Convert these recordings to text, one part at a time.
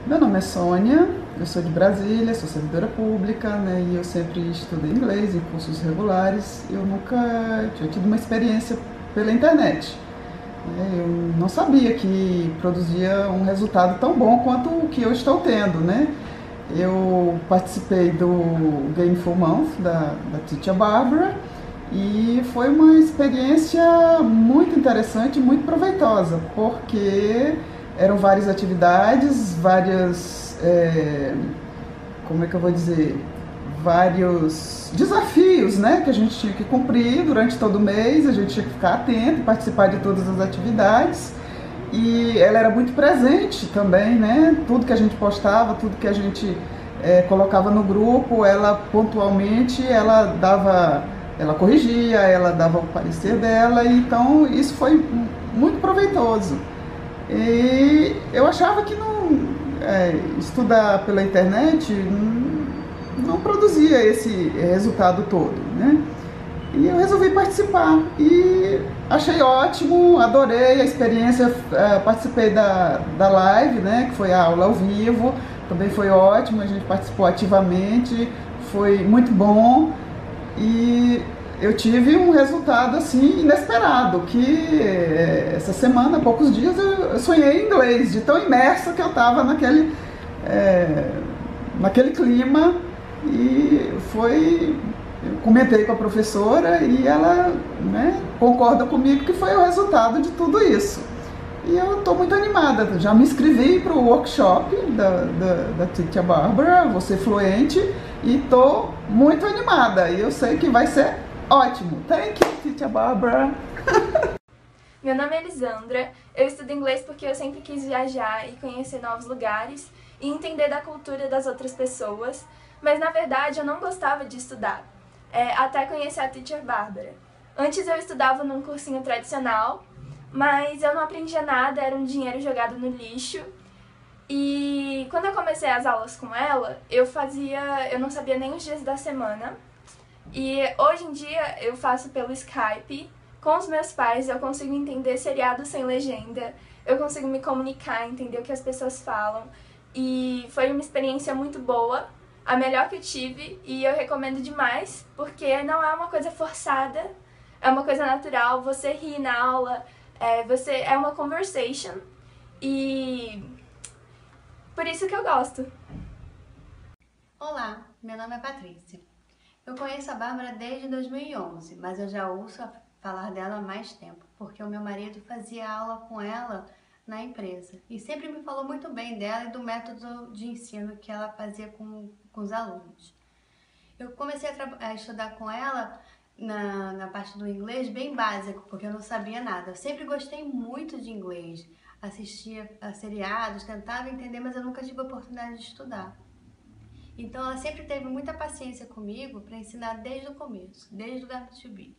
Meu nome é Sônia, eu sou de Brasília, sou servidora pública, né, e eu sempre estudei inglês em cursos regulares. Eu nunca tinha tido uma experiência pela internet. Eu não sabia que produzia um resultado tão bom quanto o que eu estou tendo, né? Eu participei do Gameful Month da Teacher Barbara e foi uma experiência muito interessante, muito proveitosa, porque eram várias atividades, como é que eu vou dizer, vários desafios, né, que a gente tinha que cumprir durante todo o mês, a gente tinha que ficar atento, participar de todas as atividades. E ela era muito presente também, né? Tudo que a gente postava, tudo que a gente colocava no grupo, ela pontualmente ela corrigia, ela dava o parecer dela, e então isso foi muito proveitoso. E eu achava que estudar pela internet não produzia esse resultado todo, né? E eu resolvi participar e achei ótimo, adorei a experiência, participei da live, né, que foi a aula ao vivo, também foi ótimo, a gente participou ativamente, foi muito bom e eu tive um resultado assim inesperado, que essa semana, há poucos dias, eu sonhei em inglês, de tão imersa que eu estava naquele clima. E eu comentei com a professora e ela, né, concorda comigo que foi o resultado de tudo isso. E eu estou muito animada, já me inscrevi para o workshop da Teacher Barbara, Você Fluente, e estou muito animada. E eu sei que vai ser ótimo. Thank you, Teacher Barbara. Meu nome é Elisandra, eu estudo inglês porque eu sempre quis viajar e conhecer novos lugares e entender da cultura das outras pessoas, mas na verdade eu não gostava de estudar, até conhecer a Teacher Barbara. Antes eu estudava num cursinho tradicional, mas eu não aprendia nada, era um dinheiro jogado no lixo. E quando eu comecei as aulas com ela, eu não sabia nem os dias da semana. E hoje em dia eu faço pelo Skype. Com os meus pais eu consigo entender seriado sem legenda, eu consigo me comunicar, entender o que as pessoas falam. E foi uma experiência muito boa, a melhor que eu tive, e eu recomendo demais, porque não é uma coisa forçada, é uma coisa natural, você ri na aula, é uma conversation, e por isso que eu gosto. Olá, meu nome é Patrícia. Eu conheço a Bárbara desde 2011, mas eu já ouço falar dela há mais tempo, porque o meu marido fazia aula com ela na empresa e sempre me falou muito bem dela e do método de ensino que ela fazia com os alunos. Eu comecei a estudar com ela na parte do inglês bem básico, porque eu não sabia nada. Eu sempre gostei muito de inglês, assistia a seriados, tentava entender, mas eu nunca tive a oportunidade de estudar. Então ela sempre teve muita paciência comigo para ensinar desde o começo, desde o verbo to be.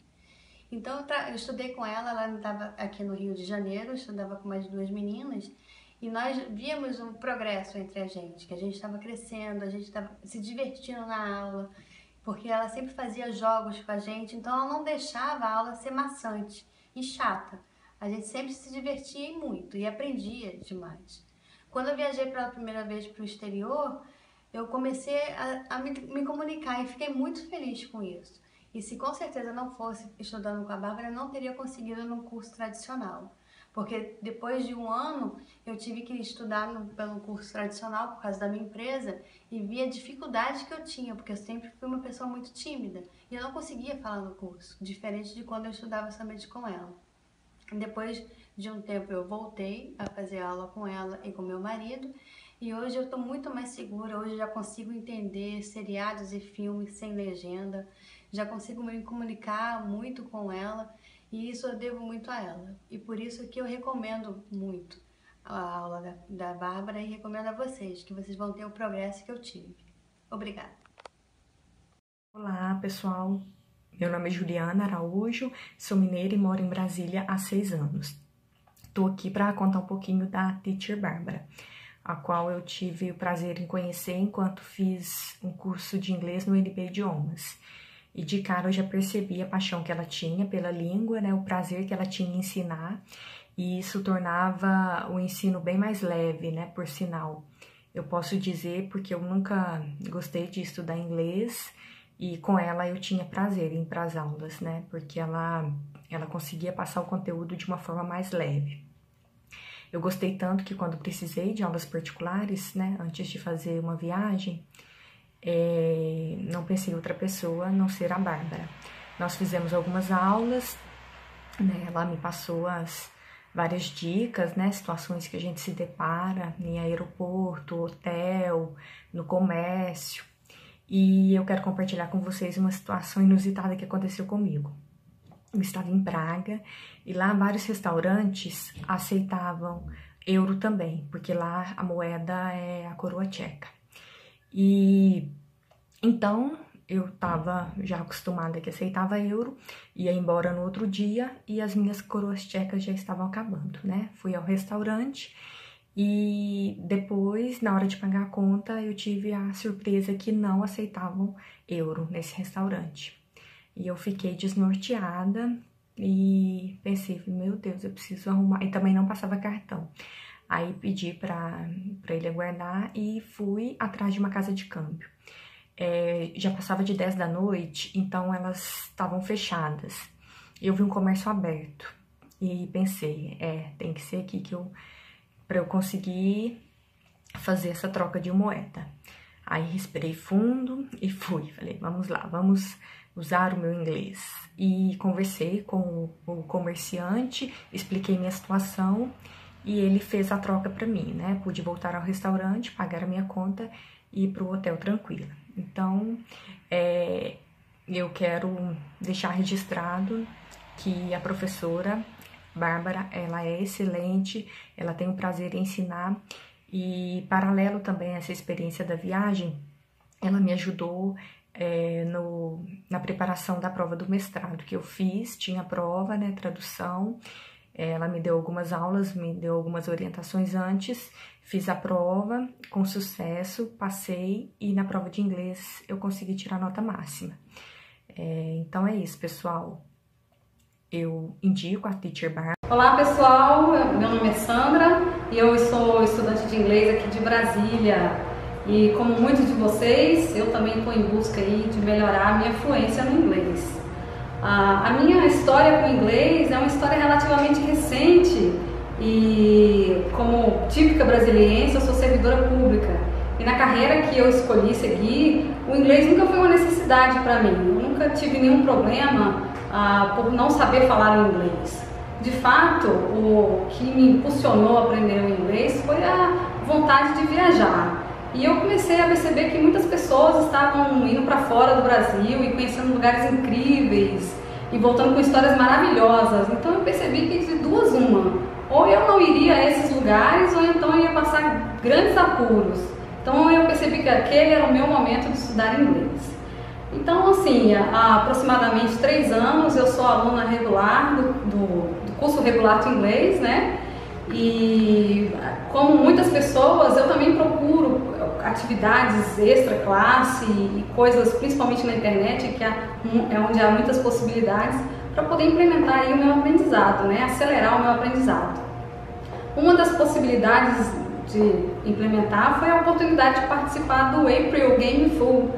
Então eu estudei com ela estava aqui no Rio de Janeiro, eu estudava com mais duas meninas, e nós víamos um progresso entre a gente, que a gente estava crescendo, a gente estava se divertindo na aula, porque ela sempre fazia jogos com a gente, então ela não deixava a aula ser maçante e chata. A gente sempre se divertia muito e aprendia demais. Quando eu viajei pela primeira vez para o exterior, eu comecei a me comunicar e fiquei muito feliz com isso. E se com certeza não fosse estudando com a Bárbara, eu não teria conseguido num curso tradicional. Porque depois de um ano, eu tive que estudar pelo curso tradicional por causa da minha empresa e vi a dificuldade que eu tinha, porque eu sempre fui uma pessoa muito tímida e eu não conseguia falar no curso, diferente de quando eu estudava somente com ela. Depois de um tempo eu voltei a fazer aula com ela e com meu marido e hoje eu estou muito mais segura, hoje eu já consigo entender seriados e filmes sem legenda, já consigo me comunicar muito com ela e isso eu devo muito a ela. E por isso que eu recomendo muito a aula da Bárbara e recomendo a vocês, que vocês vão ter o progresso que eu tive. Obrigada! Olá pessoal, meu nome é Juliana Araújo, sou mineira e moro em Brasília há 6 anos. Estou aqui para contar um pouquinho da Teacher Barbara, a qual eu tive o prazer em conhecer enquanto fiz um curso de inglês no NB Idiomas. E de cara eu já percebi a paixão que ela tinha pela língua, né, o prazer que ela tinha em ensinar, e isso tornava o ensino bem mais leve, né, por sinal. Eu posso dizer porque eu nunca gostei de estudar inglês e com ela eu tinha prazer em ir para as aulas, né? Porque ela conseguia passar o conteúdo de uma forma mais leve. Eu gostei tanto que quando precisei de aulas particulares, né, antes de fazer uma viagem, não pensei em outra pessoa a não ser a Bárbara. Nós fizemos algumas aulas, né, ela me passou várias dicas, né, situações que a gente se depara em aeroporto, hotel, no comércio. E eu quero compartilhar com vocês uma situação inusitada que aconteceu comigo. Eu estava em Praga e lá vários restaurantes aceitavam euro também, porque lá a moeda é a coroa tcheca. E então eu estava já acostumada que aceitava euro, ia embora no outro dia e as minhas coroas tchecas já estavam acabando, né? Fui ao restaurante e depois, na hora de pagar a conta, eu tive a surpresa que não aceitavam euro nesse restaurante. E eu fiquei desnorteada e pensei, meu Deus, eu preciso arrumar. E também não passava cartão. Aí pedi para ele aguardar e fui atrás de uma casa de câmbio. Já passava de 10 da noite, então elas estavam fechadas. Eu vi um comércio aberto e pensei, tem que ser aqui para eu conseguir fazer essa troca de moeda. Aí respirei fundo e fui. Falei, vamos lá, vamos usar o meu inglês. E conversei com o comerciante, expliquei minha situação e ele fez a troca para mim, né? Pude voltar ao restaurante, pagar a minha conta e ir para o hotel tranquila. Então, eu quero deixar registrado que a professora Bárbara, ela é excelente, ela tem o prazer em ensinar e, paralelo também a essa experiência da viagem, ela me ajudou na preparação da prova do mestrado que eu fiz. Tinha prova, né, tradução, ela me deu algumas aulas, me deu algumas orientações antes, fiz a prova com sucesso, passei e na prova de inglês eu consegui tirar nota máxima. Então é isso, pessoal. Eu indico a Teacher Bárbara. Olá pessoal, meu nome é Sandra e eu sou estudante de inglês aqui de Brasília. E como muitos de vocês, eu também estou em busca aí de melhorar a minha fluência no inglês. A minha história com o inglês é uma história relativamente recente e, como típica brasiliense, eu sou servidora pública. E na carreira que eu escolhi seguir, o inglês nunca foi uma necessidade para mim. Eu nunca tive nenhum problema por não saber falar o inglês. De fato, o que me impulsionou a aprender o inglês foi a vontade de viajar. E eu comecei a perceber que muitas pessoas estavam indo para fora do Brasil e conhecendo lugares incríveis e voltando com histórias maravilhosas. Então eu percebi que de duas uma, ou eu não iria a esses lugares ou então eu ia passar grandes apuros. Então eu percebi que aquele era o meu momento de estudar inglês. Então, assim, há aproximadamente 3 anos eu sou aluna regular do curso regular de inglês, né? E como muitas pessoas, eu também procuro atividades extra classe e coisas, principalmente na internet, que é onde há muitas possibilidades para poder implementar aí o meu aprendizado, né? Acelerar o meu aprendizado. Uma das possibilidades de implementar foi a oportunidade de participar do April Game Full,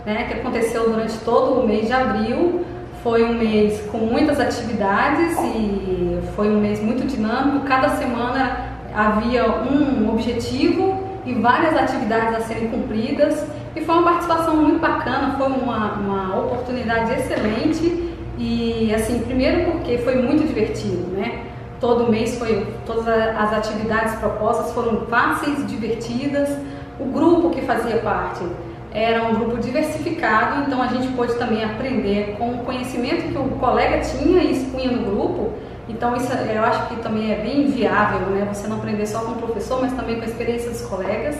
né, que aconteceu durante todo o mês de abril. Foi um mês com muitas atividades e foi um mês muito dinâmico. Cada semana havia um objetivo e várias atividades a serem cumpridas. E foi uma participação muito bacana, foi uma oportunidade excelente. E assim, primeiro porque foi muito divertido, né? Todo mês todas as atividades propostas foram fáceis e divertidas. O grupo que fazia parte era um grupo diversificado, então a gente pôde também aprender com o conhecimento que o colega tinha e expunha no grupo. Então isso eu acho que também é bem viável, né? Você não aprender só com o professor, mas também com a experiência dos colegas.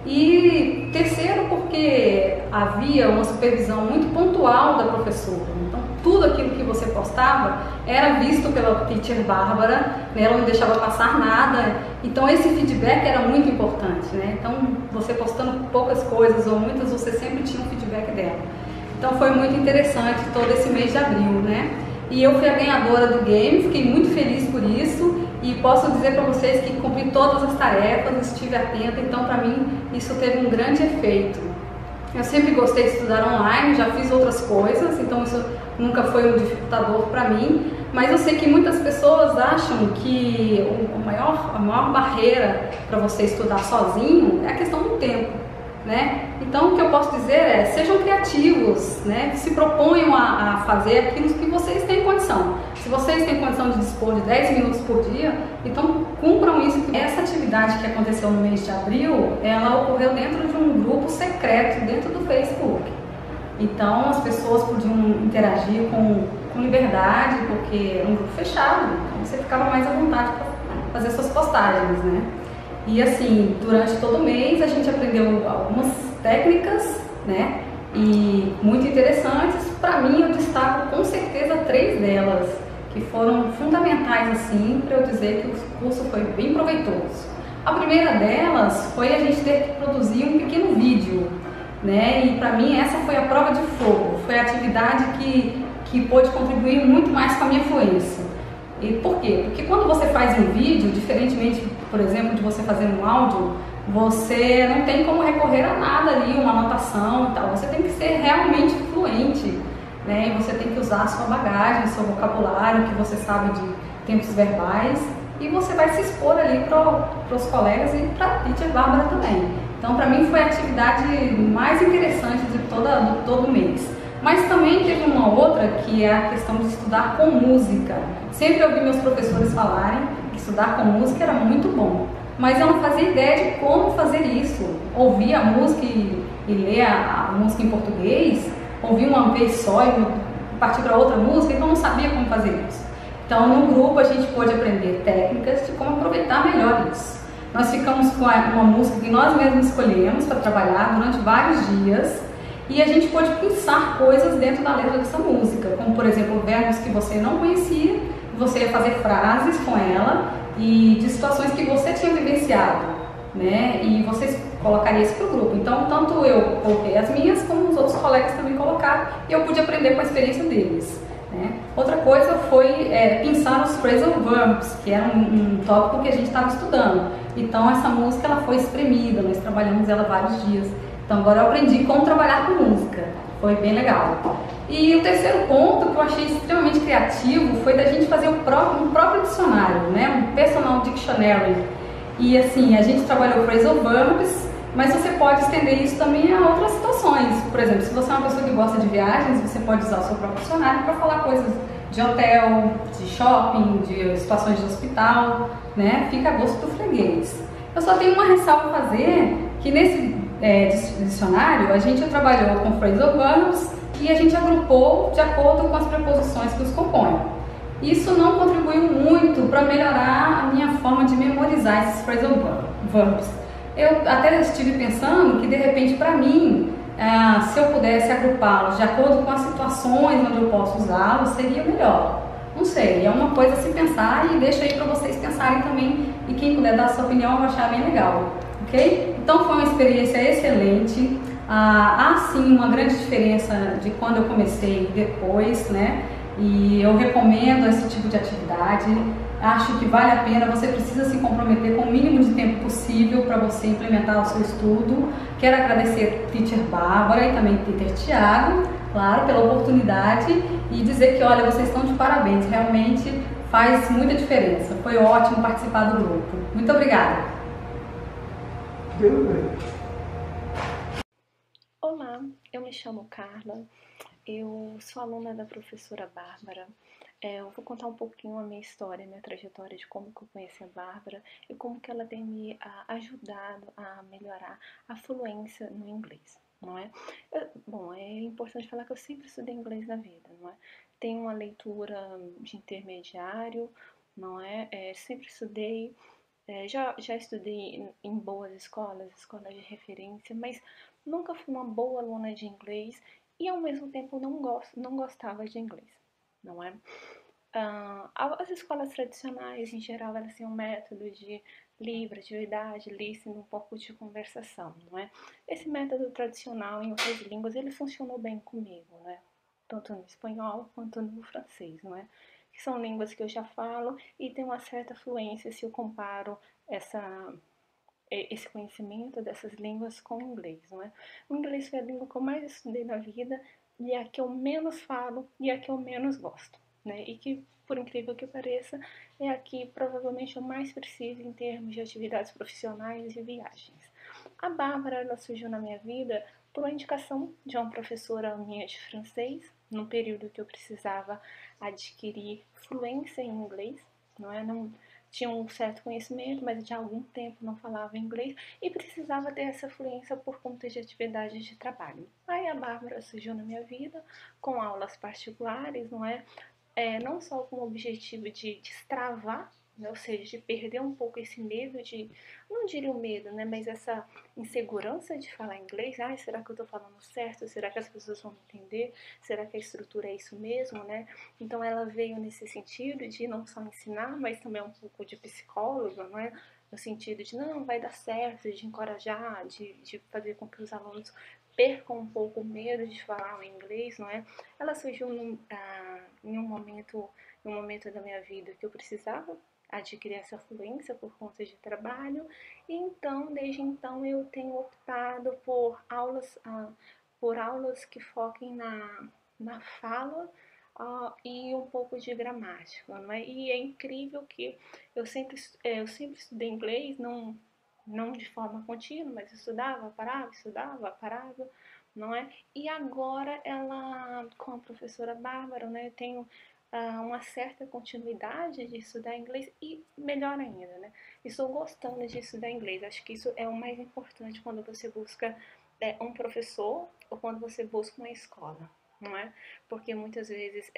E terceiro, porque havia uma supervisão muito pontual da professora. Então tudo aquilo que você postava era visto pela Teacher Bárbara, né? Ela não deixava passar nada. Então esse feedback era muito importante, né? Então você postando poucas coisas ou muitas, você sempre tinha um feedback dela. Então foi muito interessante todo esse mês de abril, né? E eu fui a ganhadora do game, fiquei muito feliz por isso e posso dizer para vocês que cumpri todas as tarefas, estive atenta, então para mim isso isso teve um grande efeito. Eu sempre gostei de estudar online, já fiz outras coisas, então isso nunca foi um dificultador para mim, mas eu sei que muitas pessoas acham que a maior barreira para você estudar sozinho é a questão do tempo, né? Então o que eu posso dizer é, sejam criativos, né? Se proponham a fazer aquilo que vocês têm condição. Se vocês têm condição de dispor de 10 minutos por dia, então cumpram isso. Essa atividade que aconteceu no mês de abril, ela ocorreu dentro de um grupo secreto dentro do Facebook. Então as pessoas podiam interagir com liberdade, porque era um grupo fechado, então você ficava mais à vontade para fazer suas postagens, né? E assim, durante todo o mês a gente aprendeu algumas técnicas, né? E muito interessantes. Para mim, eu destaco com certeza 3 delas, que foram fundamentais assim para eu dizer que o curso foi bem proveitoso. A primeira delas foi a gente ter que produzir um pequeno vídeo, né? E para mim essa foi a prova de fogo, foi a atividade que pôde contribuir muito mais com a minha fluência. E por quê? Porque quando você faz um vídeo, diferentemente, por exemplo, de você fazer um áudio, você não tem como recorrer a nada ali, uma anotação e tal. Você tem que ser realmente fluente, né? E você tem que usar a sua bagagem, seu vocabulário, que você sabe de tempos verbais, e você vai se expor ali para os colegas e para a teacher Bárbara também. Então, para mim, foi a atividade mais interessante de todo mês. Mas também teve uma outra, que é a questão de estudar com música. Sempre ouvi meus professores falarem que estudar com música era muito bom, mas eu não fazia ideia de como fazer isso. Ouvir a música e ler a música em português, ouvir uma vez só e partir para outra música, então eu não sabia como fazer isso. Então, no grupo, a gente pôde aprender técnicas de como aproveitar melhor isso. Nós ficamos com uma música que nós mesmos escolhemos para trabalhar durante vários dias, e a gente pôde pensar coisas dentro da letra dessa música, como por exemplo verbos que você não conhecia, você ia fazer frases com ela e de situações que você tinha vivenciado, né? E você colocaria isso para o grupo. Então, tanto eu coloquei as minhas, como os outros colegas também colocaram, e eu pude aprender com a experiência deles, né? Outra coisa foi pensar os phrasal verbs, que era um tópico que a gente estava estudando. Então, essa música ela foi espremida, nós trabalhamos ela vários dias. Então agora eu aprendi como trabalhar com música, foi bem legal. E o terceiro ponto que eu achei extremamente criativo foi da gente fazer um próprio dicionário, né? Um personal dictionary. E assim, a gente trabalhou phrasal verbs, mas você pode estender isso também a outras situações. Por exemplo, se você é uma pessoa que gosta de viagens, você pode usar o seu próprio dicionário para falar coisas de hotel, de shopping, de situações de hospital, né? Fica a gosto do freguês. Eu só tenho uma ressalva a fazer, que nesse dicionário, a gente trabalhou com phrasal verbs e a gente agrupou de acordo com as preposições que os compõem. Isso não contribuiu muito para melhorar a minha forma de memorizar esses phrasal verbs. Eu até estive pensando que, de repente, para mim, se eu pudesse agrupá-los de acordo com as situações onde eu posso usá-los, seria melhor. Não sei, é uma coisa a se pensar e deixo aí para vocês pensarem também, e quem puder dar a sua opinião, eu vou achar bem legal, ok? Então foi uma experiência excelente. Há sim uma grande diferença de quando eu comecei e depois, né? E eu recomendo esse tipo de atividade. Acho que vale a pena, você precisa se comprometer com o mínimo de tempo possível para você implementar o seu estudo. Quero agradecer a Teacher Bárbara e também Teacher Tiago, claro, pela oportunidade, e dizer que, olha, vocês estão de parabéns, realmente faz muita diferença. Foi ótimo participar do grupo. Muito obrigada. Olá, eu me chamo Carla, eu sou aluna da professora Bárbara. Eu vou contar um pouquinho a minha história, a minha trajetória de como que eu conheci a Bárbara e como que ela tem me ajudado a melhorar a fluência no inglês, não é? Bom, é importante falar que eu sempre estudei inglês na vida, não é? Tenho uma leitura de intermediário, não é? Sempre estudei, já estudei em boas escolas de referência, mas nunca fui uma boa aluna de inglês e ao mesmo tempo não gostava de inglês, não é? As escolas tradicionais, em geral, elas têm um método de livre, atividade, listening, um pouco de conversação, não é? Esse método tradicional em outras línguas, ele funcionou bem comigo, né? Tanto no espanhol quanto no francês, não é? Que são línguas que eu já falo e tenho uma certa fluência se eu comparo esse conhecimento dessas línguas com o inglês, não é? O inglês foi a língua que eu mais estudei na vida e é a que eu menos falo e a que eu menos gosto, né? E que, por incrível que pareça, é a que provavelmente eu mais preciso em termos de atividades profissionais e viagens. A Bárbara, ela surgiu na minha vida por uma indicação de uma professora minha de francês, no período que eu precisava adquirir fluência em inglês, não é? Não tinha um certo conhecimento, mas de algum tempo não falava inglês e precisava ter essa fluência por conta de atividades de trabalho. Aí a Bárbara surgiu na minha vida com aulas particulares, não é? Não só com o objetivo de destravar, né, ou seja, de perder um pouco esse medo de, não diria o medo, né, mas essa insegurança de falar inglês. Ai, será que eu estou falando certo? Será que as pessoas vão entender? Será que a estrutura é isso mesmo, né? Então ela veio nesse sentido de não só ensinar, mas também um pouco de psicóloga, não é? No sentido de não, vai dar certo, de encorajar, de fazer com que os alunos percam um pouco o medo de falar o inglês, não é? Ela surgiu em um momento da minha vida que eu precisava adquirir essa fluência por conta de trabalho, e então, desde então, eu tenho optado por aulas que foquem na fala e um pouco de gramática, não é? E é incrível que eu sempre estudei inglês, não de forma contínua, mas estudava, parava, não é? E agora ela, com a professora Bárbara, né, eu tenho uma certa continuidade de estudar inglês e melhor ainda, né? Estou gostando de estudar inglês. Acho que isso é o mais importante quando você busca um professor ou quando você busca uma escola, não é? Porque muitas vezes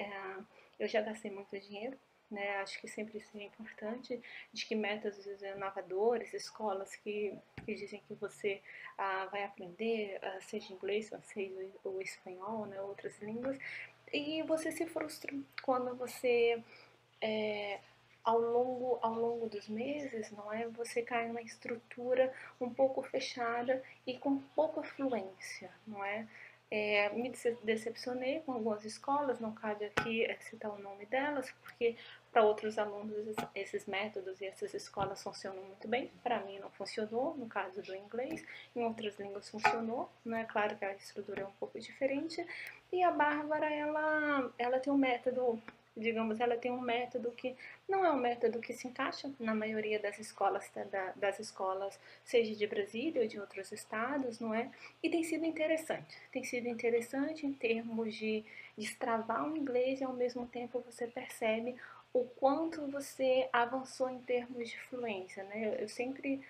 eu já gastei muito dinheiro, né? Acho que sempre isso é importante, de que métodos inovadores, escolas que dizem que você vai aprender, seja inglês, francês ou espanhol, né? Outras línguas, e você se frustra quando você, é, ao longo dos meses, não é? Você cai numa estrutura um pouco fechada e com pouca fluência, não é? Me decepcionei com algumas escolas, não cabe aqui citar o nome delas, porque para outros alunos esses métodos e essas escolas funcionam muito bem. Para mim não funcionou, no caso do inglês, em outras línguas funcionou, não é? Claro que a estrutura é um pouco diferente. E a Bárbara, ela tem um método, digamos, ela tem um método que não é um método que se encaixa na maioria das escolas, das escolas, seja de Brasília ou de outros estados, não é? E tem sido interessante. Tem sido interessante em termos de destravar o inglês e ao mesmo tempo você percebe o quanto você avançou em termos de fluência, né? Eu sempre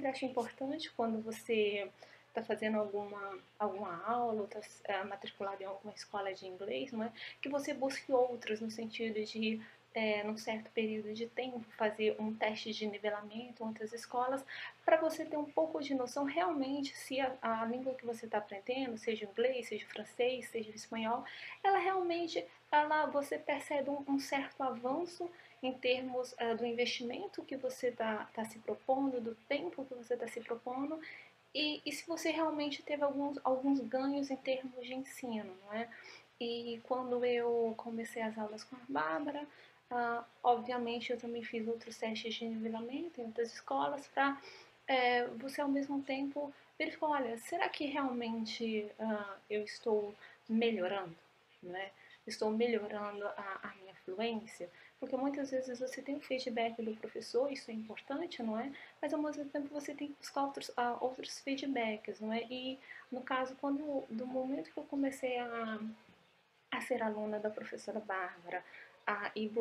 acho importante quando você está fazendo alguma aula, ou está matriculado em alguma escola de inglês, não é? Que você busque outras no sentido de, num certo período de tempo, fazer um teste de nivelamento em outras escolas, para você ter um pouco de noção realmente se a língua que você está aprendendo, seja inglês, seja francês, seja espanhol, ela realmente, você percebe um certo avanço em termos do investimento que você está se propondo, do tempo que você está se propondo, e se você realmente teve alguns ganhos em termos de ensino, não é? E quando eu comecei as aulas com a Bárbara, obviamente eu também fiz outros testes de nivelamento em outras escolas para você ao mesmo tempo verificar, olha, será que realmente eu estou melhorando, né? Estou melhorando a minha fluência? Porque muitas vezes você tem o feedback do professor, isso é importante, não é? Mas ao mesmo tempo você tem que buscar outros feedbacks, não é? E no caso, do momento que eu comecei a ser aluna da professora Bárbara, e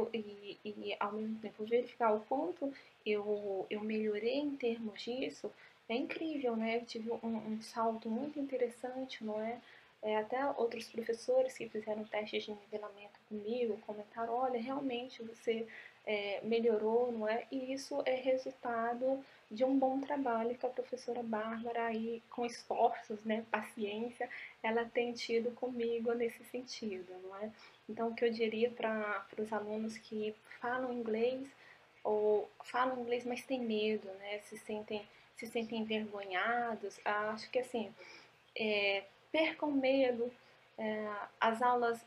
ao mesmo tempo verificar o quanto eu melhorei em termos disso, é incrível, né? Eu tive um salto muito interessante, não é? Até outros professores que fizeram testes de nivelamento comigo comentaram, olha, realmente você melhorou, não é? E isso é resultado de um bom trabalho que a professora Bárbara, aí, com esforços, né, paciência, ela tem tido comigo nesse sentido, não é? Então, o que eu diria para os alunos que falam inglês, ou falam inglês, mas têm medo, né? Se sentem envergonhados, acho que assim, percam medo, as aulas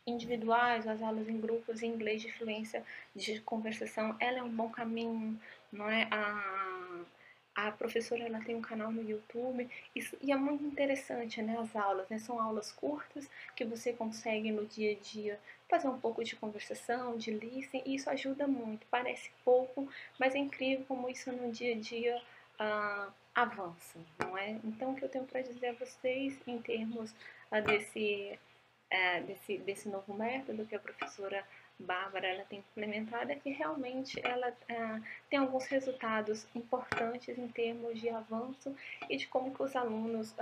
individuais, as aulas em grupos em inglês de fluência de conversação, ela é um bom caminho. não é? A professora, ela tem um canal no YouTube e é muito interessante, né, as aulas, né, são aulas curtas que você consegue no dia a dia fazer um pouco de conversação, de listening, e isso ajuda muito. Parece pouco, mas é incrível como isso no dia a dia avança, não é? Então, o que eu tenho para dizer a vocês em termos desse novo método que a professora Bárbara ela tem implementado é que realmente ela tem alguns resultados importantes em termos de avanço e de como que os alunos,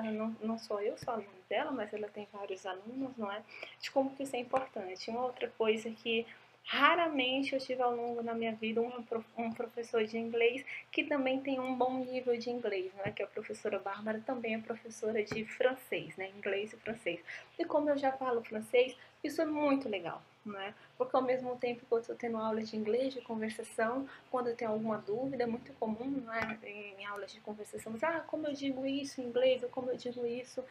não só eu sou aluna dela, mas ela tem vários alunos, não é? De como que isso é importante. Uma outra coisa que raramente eu tive ao longo da minha vida um professor de inglês que também tem um bom nível de inglês, né? Que a professora Bárbara também é professora de francês, né? Inglês e francês. E como eu já falo francês, isso é muito legal, né? Porque ao mesmo tempo que eu estou tendo aulas de inglês, de conversação, quando eu tenho alguma dúvida, é muito comum, né? Em aulas de conversação, como eu digo isso em inglês, ou como eu digo isso...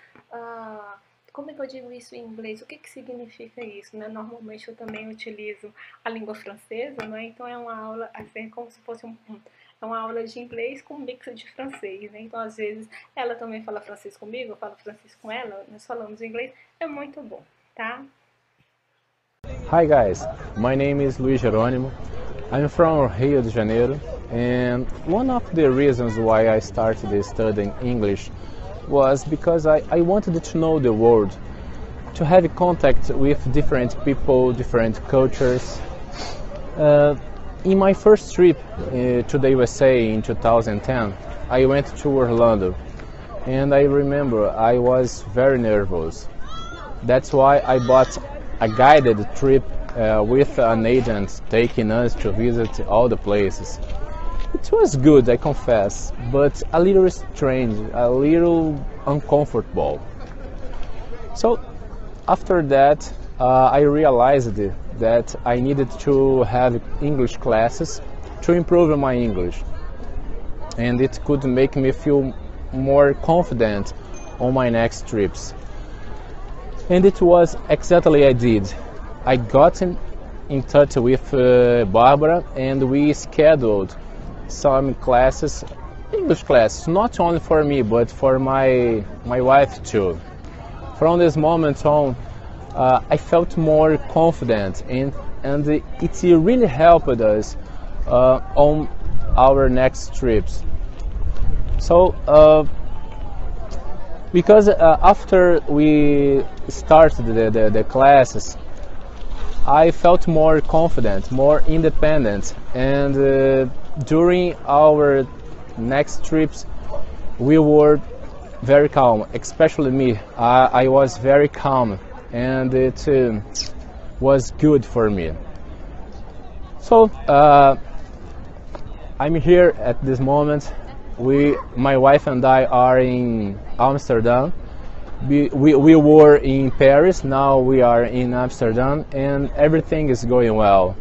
como é que eu digo isso em inglês? O que que significa isso? Né? Normalmente eu também utilizo a língua francesa, né? Então é uma aula, assim, como se fosse uma aula de inglês com um mix de francês, né? Então às vezes ela também fala francês comigo, eu falo francês com ela, nós falamos inglês, é muito bom, tá? Hi guys, my name is Luis Jerônimo. I'm from Rio de Janeiro, and one of the reasons why I started studying English was because I wanted to know the world, to have contact with different people, different cultures. In my first trip to the USA in 2010, I went to Orlando, and I remember I was very nervous. That's why I bought a guided trip with an agent taking us to visit all the places. It was good, I confess, but a little strange, a little uncomfortable. So after that, I realized that I needed to have English classes to improve my English, and it could make me feel more confident on my next trips. And it was exactly what I did. I got in touch with Barbara, and we scheduled some classes, English classes, not only for me but for my wife too. From this moment on, I felt more confident, and it really helped us on our next trips. So because after we started the classes, I felt more confident, more independent, and during our next trips we were very calm, especially me. I was very calm, and it was good for me. So I'm here at this moment. My wife and I are in Amsterdam. We were in Paris, now we are in Amsterdam, and everything is going well.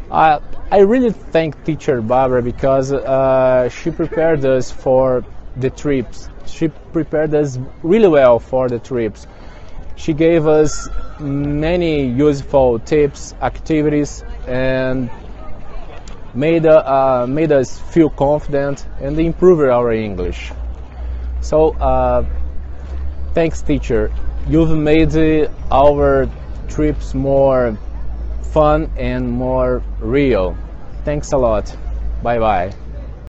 I really thank teacher Barbara because she prepared us for the trips. She prepared us really well for the trips. She gave us many useful tips, activities, and made us feel confident and improve our English. So thanks teacher, you've made our trips more fun and more real. Thanks a lot. Bye bye.